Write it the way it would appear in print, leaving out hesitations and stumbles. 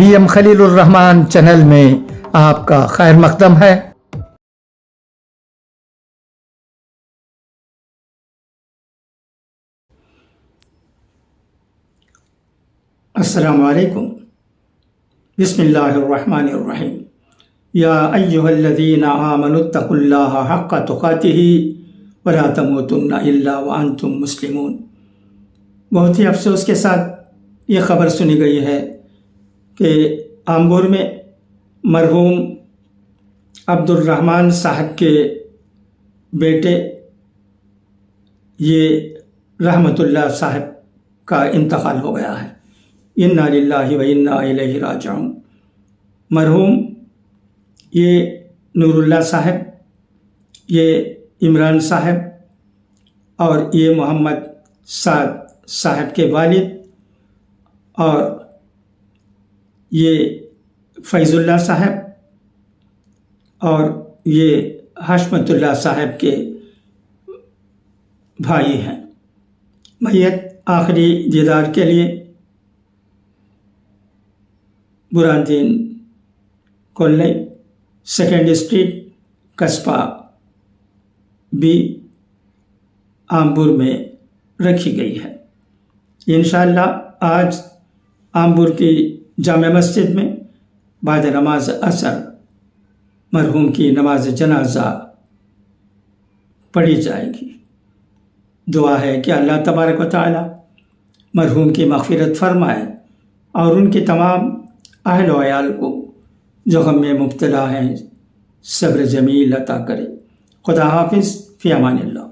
VM خلیل الرحمان channel میں آپ کا خیر مقدم ہے۔ السلام علیکم۔ بسم اللہ الرحمن الرحیم۔ یا ایہا الذین آمنوا اتقوا اللہ حق تقاتہ ولا تموتن الا وانتم مسلمون۔ بہت ہی افسوس کے ساتھ یہ خبر سنی گئی ہے کہ آمبور میں مرحوم عبد الرحمن صاحب کے بیٹے یہ رحمت اللہ صاحب کا انتقال ہو گیا ہے۔ انا للہ و انا الیہ راجعون۔ مرحوم یہ نور اللہ صاحب، یہ عمران صاحب اور یہ محمد سعد صاحب کے والد، اور یہ فیض اللہ صاحب اور یہ حشمت اللہ صاحب کے بھائی ہیں۔ میت آخری دیدار کے لیے برہان کالونی، سیکنڈ اسٹریٹ، قصبہ بی، آمبور میں رکھی گئی ہے۔ انشاءاللہ آج آمبور کی جامع مسجد میں بعد نماز عصر مرحوم کی نماز جنازہ پڑھی جائے گی۔ دعا ہے کہ اللہ تبارک و تعالی مرحوم کی مغفرت فرمائے اور ان کے تمام اہل و عیال کو جو غم میں مبتلا ہیں صبر جمیل عطا کرے۔ خدا حافظ، فی امان اللہ۔